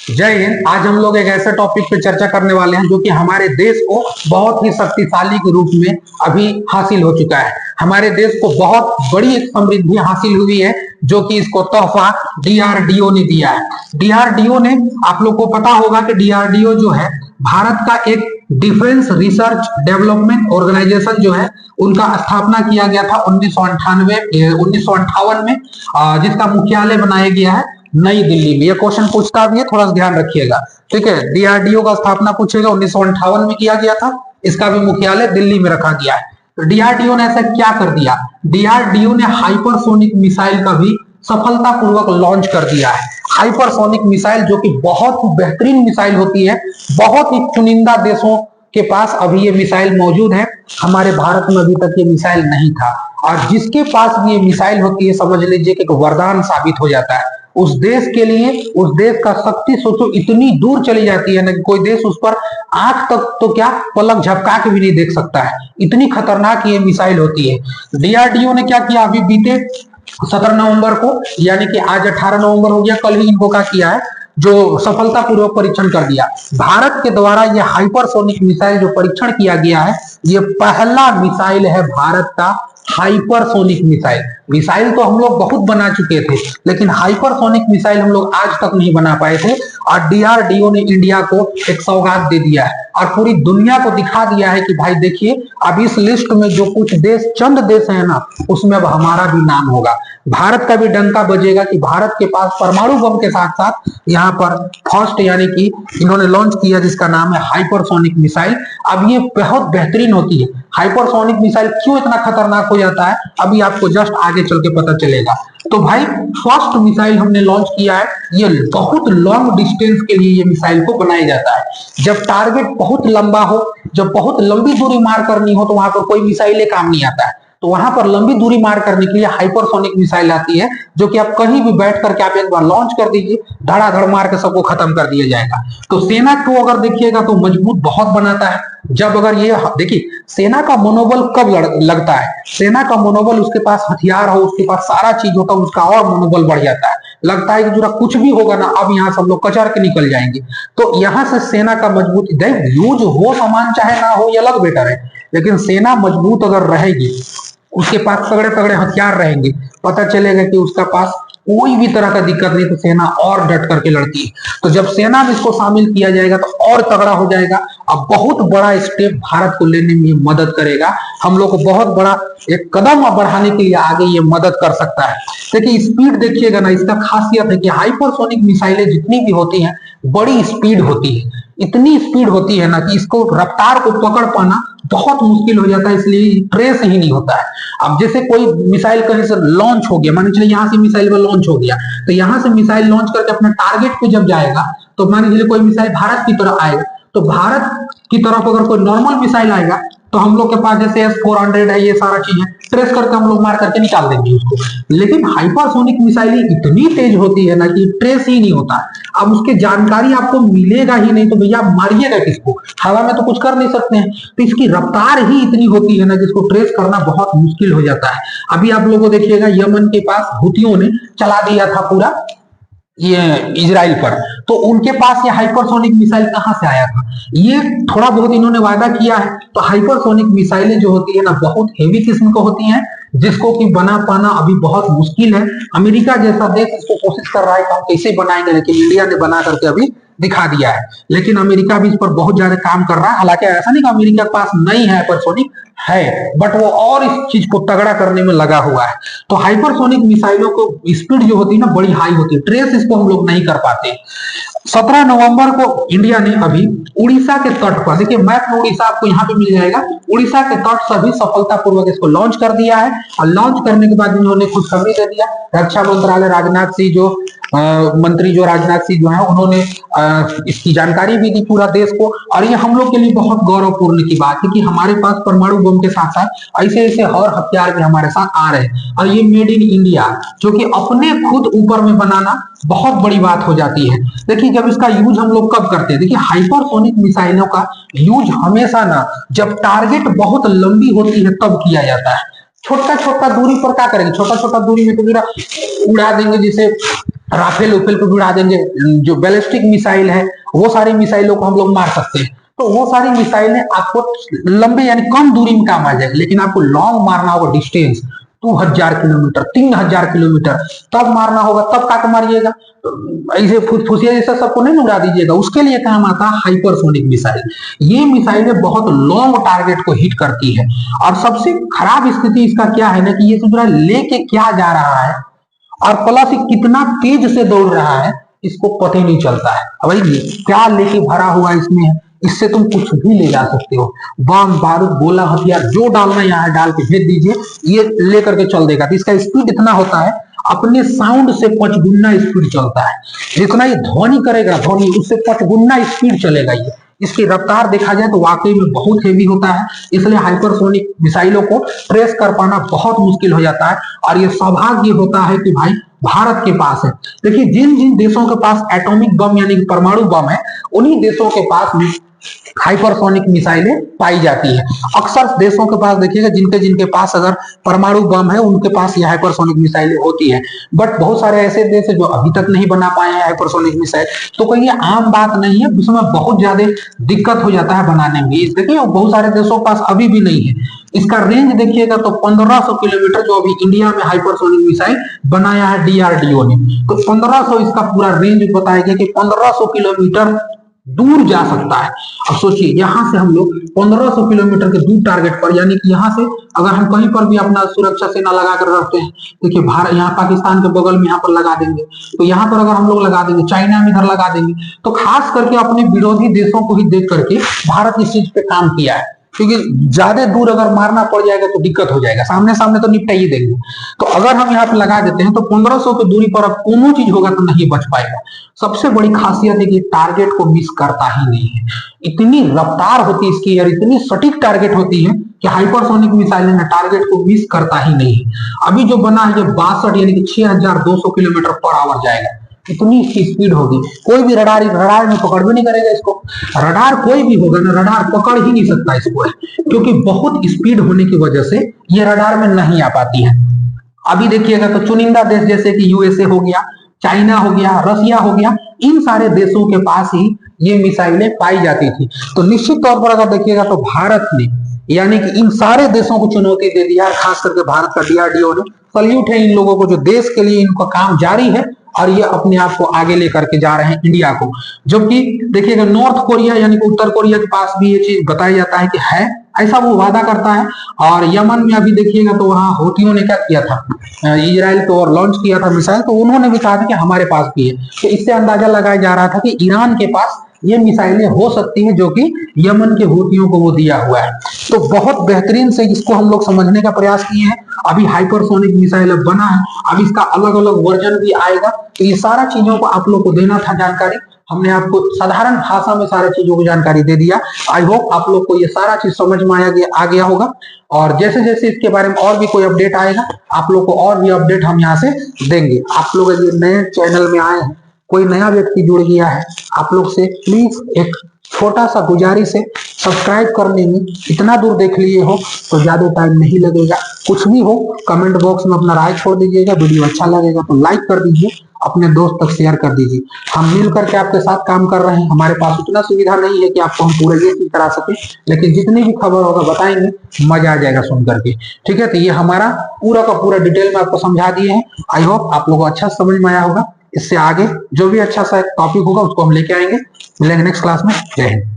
जय हिंद। आज हम लोग एक ऐसे टॉपिक पे चर्चा करने वाले हैं जो कि हमारे देश को बहुत ही शक्तिशाली के रूप में अभी हासिल हो चुका है। हमारे देश को बहुत बड़ी एक समृद्धि हासिल हुई है जो कि इसको तोहफा डीआरडीओ ने दिया है। डीआरडीओ ने, आप लोग को पता होगा कि डीआरडीओ जो है भारत का एक डिफेंस रिसर्च डेवलपमेंट ऑर्गेनाइजेशन जो है उनका स्थापना किया गया था 1958 में, जिसका मुख्यालय बनाया गया है नई दिल्ली में। ये क्वेश्चन पूछता भी है, थोड़ा सा ध्यान रखिएगा, ठीक है। डीआरडीओ का स्थापना पूछेगा 1958 में किया गया था, इसका भी मुख्यालय दिल्ली में रखा गया है। तो डीआरडीओ ने ऐसा क्या कर दिया, डीआरडीओ ने हाइपरसोनिक मिसाइल का भी सफलतापूर्वक लॉन्च कर दिया है। हाइपरसोनिक मिसाइल जो कि बहुत ही बेहतरीन मिसाइल होती है, बहुत ही चुनिंदा देशों के पास अभी ये मिसाइल मौजूद है। हमारे भारत में अभी तक ये मिसाइल नहीं था, और जिसके पास भी ये मिसाइल होती है समझ लीजिए कि एक वरदान साबित हो जाता है उस देश के लिए। उस देश का शक्ति सोचो इतनी दूर चली जाती है ना कि कोई देश उस पर आंख तक तो क्या पलक झपका के भी नहीं देख सकता है, इतनी खतरनाक ये मिसाइल होती है। डीआरडीओ ने क्या किया, अभी बीते 17 नवंबर को, यानी कि आज 18 नवंबर हो गया, कल ही इनको क्या किया है, जो सफलतापूर्वक परीक्षण कर दिया। भारत के द्वारा यह हाइपरसोनिक मिसाइल जो परीक्षण किया गया है, यह पहला मिसाइल है भारत का हाइपरसोनिक मिसाइल। मिसाइल तो हम लोग बहुत बना चुके थे, लेकिन हाइपरसोनिक मिसाइल हम लोग आज तक नहीं बना पाए थे, और डीआरडीओ ने इंडिया को एक सौगात दे दिया है और पूरी दुनिया को दिखा दिया है कि भाई देखिए, अब इस लिस्ट में जो कुछ देश, चंद देश है ना, उसमें अब हमारा भी नाम होगा। भारत का भी डंका बजेगा कि भारत के पास परमाणु बम के साथ साथ यहाँ पर फर्स्ट, यानी कि इन्होंने लॉन्च किया जिसका नाम है हाइपरसोनिक मिसाइल। अब ये बहुत बेहतरीन होती है। हाइपरसोनिक मिसाइल क्यों इतना खतरनाक हो जाता है, अभी आपको जस्ट आगे चल के पता चलेगा। तो भाई फर्स्ट मिसाइल हमने लॉन्च किया है, ये बहुत लॉन्ग डिस्टेंस के लिए ये मिसाइल को बनाया जाता है। जब टारगेट बहुत लंबा हो, जब बहुत लंबी दूरी मार करनी हो, तो वहां पर कोई मिसाइल काम नहीं आता है। तो वहां पर लंबी दूरी मार करने के लिए हाइपरसोनिक मिसाइल आती है, जो कि आप कहीं भी बैठ करके आप एक बार लॉन्च कर दीजिए, धड़ाधड़ मार के सबको खत्म कर दिया जाएगा। तो सेना को अगर देखिएगा तो मजबूत बहुत बनाता है। जब अगर ये देखिए, सेना का मनोबल कब लगता है, सेना का मनोबल, उसके पास हथियार हो, उसके पास सारा चीज होता है, उसका और मनोबल बढ़ जाता है। लगता है कि जरा कुछ भी होगा ना, अब यहाँ सब लोग कचर के निकल जाएंगे। तो यहाँ से सेना का मजबूत, यूज हो सामान चाहे ना हो, ये अलग बेटर है, लेकिन सेना मजबूत अगर रहेगी, उसके पास तगड़े तगड़े हथियार रहेंगे, पता चलेगा कि उसका पास कोई भी तरह का दिक्कत नहीं, तो सेना और डट करके लड़ती है। तो जब सेना में इसको शामिल किया जाएगा तो और तगड़ा हो जाएगा। अब बहुत बड़ा स्टेप भारत को लेने में मदद करेगा, हम लोग को बहुत बड़ा एक कदम बढ़ाने के लिए आगे ये मदद कर सकता है। देखिए स्पीड देखिएगा ना, इसका खासियत है कि हाइपरसोनिक मिसाइलें जितनी भी होती हैं बड़ी स्पीड होती है, इतनी स्पीड होती है ना कि इसको रफ्तार को पकड़ पाना बहुत मुश्किल हो जाता है, इसलिए ट्रेस ही नहीं होता है। अब जैसे कोई मिसाइल कहीं से लॉन्च हो गया, मान लीजिए यहाँ से मिसाइल लॉन्च हो गया, तो यहाँ से मिसाइल लॉन्च करके अपने टारगेट पे जब जाएगा, तो मान लीजिए कोई मिसाइल भारत की तरफ आएगा, तो भारत की तरफ अगर कोई नॉर्मल मिसाइल आएगा तो हम लोग के पास जैसे S-400 है, ये सारा चीज है, ट्रेस करके हम लोग मार करके निकाल देंगे उसको। लेकिन हाइपरसोनिक मिसाइल इतनी तेज होती है ना कि ट्रेस ही नहीं होता। अब उसके जानकारी आपको मिलेगा ही नहीं, तो भैया मारिएगा किसको, हवा में तो कुछ कर नहीं सकते हैं। तो इसकी रफ्तार ही इतनी होती है ना जिसको ट्रेस करना बहुत मुश्किल हो जाता है। अभी आप लोगों को देखिएगा, यमन के पास हुतियों ने चला दिया था पूरा ये इजराइल पर, तो उनके पास ये हाइपरसोनिक मिसाइल कहां से आया था, ये थोड़ा बहुत इन्होंने वादा किया है। तो हाइपरसोनिक मिसाइलें जो होती है ना, बहुत हेवी किस्म की होती हैं, जिसको कि बना पाना अभी बहुत मुश्किल है। अमेरिका जैसा देश इसको कोशिश कर रहा है कि हम कैसे बनाएंगे, लेकिन इंडिया ने बना करके अभी दिखा दिया है। लेकिन अमेरिका भी इस पर बहुत ज्यादा काम कर रहा है। हालांकि ऐसा नहीं कि अमेरिका के पास नहीं है हाइपरसोनिक, है, बट वो और इस चीज को तगड़ा करने में लगा हुआ है। तो हाइपरसोनिक मिसाइलों को स्पीड जो होती है ना बड़ी हाई होती है, ट्रेस इसको हम लोग नहीं कर पाते। 17 नवंबर को इंडिया ने अभी उड़ीसा के तट पर, देखिए मैप में उड़ीसा आपको यहाँ पे मिल जाएगा, उड़ीसा के तट से भी सफलतापूर्वक इसको लॉन्च कर दिया है। और लॉन्च करने के बाद इन्होंने खुशखबरी दे दिया, रक्षा मंत्रालय राजनाथ सिंह जो मंत्री जो राजनाथ सिंह जो है, उन्होंने इसकी जानकारी भी दी पूरा देश को। और ये हम लोग के लिए बहुत गौरवपूर्ण की बात है कि हमारे पास परमाणु बम के साथ साथ ऐसे ऐसे और हथियार भी हमारे साथ आ रहे हैं, और ये मेड इन इंडिया, जो कि अपने खुद ऊपर में बनाना बहुत बड़ी बात हो जाती है। देखिए जब इसका यूज हम लोग कब करते हैं, देखिए हाइपरसोनिक मिसाइलों का यूज हमेशा ना जब टारगेट बहुत लंबी होती है तब किया जाता है। छोटा छोटा दूरी पर क्या करेंगे, छोटा छोटा दूरी में तो मेरा उड़ा देंगे, जैसे राफेल उफेल को भी उड़ा देंगे, जो बैलिस्टिक मिसाइल है वो सारी मिसाइलों को हम लोग मार सकते हैं। तो वो सारी मिसाइलें आपको लंबे यानी कम दूरी में काम आ जाएगी, लेकिन आपको लॉन्ग मारना होगा, डिस्टेंस 2000 किलोमीटर 3000 किलोमीटर, तब मारना होगा, तब का मारिएगा। ऐसे फुसिया जैसा सबको नहीं उड़ा दीजिएगा, उसके लिए काम आता है हाइपरसोनिक मिसाइल। ये मिसाइलें बहुत लॉन्ग टारगेट को हिट करती है। और सबसे खराब स्थिति इसका क्या है ना कि ये जो लेके क्या जा रहा है और प्लस कितना तेज से दौड़ रहा है इसको पता ही नहीं चलता है। भाई क्या लेके भरा हुआ इसमें है, इससे तुम कुछ भी ले जा सकते हो, बम बारूद गोला हथियार जो डालना यहाँ डाल के भेज दीजिए, ये लेकर के चल देगा। तो इसका स्पीड इतना होता है, अपने साउंड से 5 गुना स्पीड चलता है। जितना ये ध्वनि करेगा, ध्वनि उससे 5 गुना स्पीड चलेगा। ये इसकी रफ्तार देखा जाए तो वाकई में बहुत हेवी होता है, इसलिए हाइपरसोनिक मिसाइलों को ट्रेस कर पाना बहुत मुश्किल हो जाता है। और ये सौभाग्य होता है कि भाई भारत के पास है। देखिए जिन जिन देशों के पास एटॉमिक बम यानी परमाणु बम है, उन्हीं देशों के पास हाइपरसोनिक मिसाइलें पाई जाती है। अक्सर देशों के पास देखिएगा जिनके जिनके पास अगर परमाणु बम है उनके पास ये हाइपरसोनिक मिसाइलें होती है। बट बहुत सारे ऐसे देश है जो अभी तक नहीं बना पाए हैं हाइपरसोनिक मिसाइल, तो कोई ये आम बात नहीं है, उसमें बहुत ज्यादा दिक्कत हो जाता है बनाने में। देखिए बहुत सारे देशों के पास अभी भी नहीं है। इसका रेंज देखिएगा तो 1500 किलोमीटर जो अभी इंडिया में हाइपरसोनिक मिसाइल बनाया है डीआरडीओ ने, तो 1500 इसका पूरा रेंज बताया गया कि 1500 किलोमीटर दूर जा सकता है। अब सोचिए यहां से हम लोग 1500 किलोमीटर के दूर टारगेट पर, यानी कि यहां से अगर हम कहीं पर भी अपना सुरक्षा सेना लगा कर रखते हैं, देखिए भारत यहाँ पाकिस्तान के बगल में यहाँ पर लगा देंगे, तो यहाँ पर अगर हम लोग लगा देंगे, चाइना में इधर लगा देंगे, तो खास करके अपने विरोधी देशों को ही देख करके भारत इस चीज पे काम किया है। क्योंकि ज्यादा दूर अगर मारना पड़ जाएगा तो दिक्कत हो जाएगा, सामने सामने तो निपटा ही देंगे। तो अगर हम यहाँ पे लगा देते हैं तो 1500 की दूरी पर अब कोनो चीज होगा तो नहीं बच पाएगा। सबसे बड़ी खासियत है कि टारगेट को मिस करता ही नहीं है, इतनी रफ्तार होती है इसकी और इतनी सटीक टारगेट होती है कि हाइपरसोनिक मिसाइल में टारगेट को मिस करता ही नहीं है। अभी जो बना है ये 62 यानी कि 6200 किलोमीटर पर आवर जाएगा, इतनी इसकी स्पीड होगी। कोई भी रडार में पकड़ भी नहीं करेगा इसको। रडार कोई भी होगा ना, रडार पकड़ ही नहीं सकता इसको, क्योंकि बहुत स्पीड होने की वजह से ये रडार में नहीं आ पाती है। अभी देखिएगा तो चुनिंदा देश जैसे कि यूएसए हो गया, चाइना हो गया, रसिया हो गया, इन सारे देशों के पास ही ये मिसाइलें पाई जाती थी। तो निश्चित तौर पर अगर देखिएगा तो भारत ने यानी कि इन सारे देशों को चुनौती दे दिया, खास करके भारत का डीआरडीओ ने। सल्यूट है इन लोगों को जो देश के लिए इनका काम जारी है और ये अपने आप को आगे लेकर के जा रहे हैं इंडिया को। जबकि देखिएगा नॉर्थ कोरिया यानी कि उत्तर कोरिया के पास भी ये चीज बताया जाता है कि है, ऐसा वो वादा करता है। और यमन में अभी देखिएगा तो वहां हूतियों ने क्या किया था, इजराइल को और लॉन्च किया था मिसाइल, तो उन्होंने भी कहा था कि हमारे पास भी है। तो इससे अंदाजा लगाया जा रहा था कि ईरान के पास ये मिसाइलें हो सकती हैं जो कि यमन के हूतियों को वो दिया हुआ है। तो बहुत बेहतरीन से इसको हम लोग समझने का प्रयास किए हैं। अभी हाइपरसोनिक मिसाइल अब बना है, अब इसका अलग अलग वर्जन भी आएगा। तो ये सारा चीजों को आप लोग को देना था जानकारी, हमने आपको साधारण भाषा में सारी चीजों की जानकारी दे दिया। आई होप आप लोग को ये सारा चीज समझ में आ गया होगा। और जैसे जैसे इसके बारे में और भी कोई अपडेट आएगा आप लोग को और भी अपडेट हम यहाँ से देंगे। आप लोग यदि नए चैनल में आए हैं, कोई नया व्यक्ति जुड़ गया है, आप लोग से प्लीज एक छोटा सा गुजारिश है, सब्सक्राइब करने में इतना दूर देख लिए हो तो ज्यादा टाइम नहीं लगेगा। कुछ भी हो कमेंट बॉक्स में अपना राय छोड़ दीजिएगा, वीडियो अच्छा लगेगा तो लाइक कर दीजिए, अपने दोस्त तक शेयर कर दीजिए। हम मिल करके आपके साथ काम कर रहे हैं। हमारे पास उतना सुविधा नहीं है कि आपको हम पूरे ये चीज करा सके, लेकिन जितनी भी खबर होगा बताएंगे, मजा आ जाएगा सुन करके। ठीक है, तो ये हमारा पूरा का पूरा डिटेल में आपको समझा दिए हैं। आई होप आप लोगों को अच्छा समझ में आया होगा। इससे आगे जो भी अच्छा सा टॉपिक होगा उसको हम लेके आएंगे। मिलेंगे नेक्स्ट क्लास में। जय हिंद।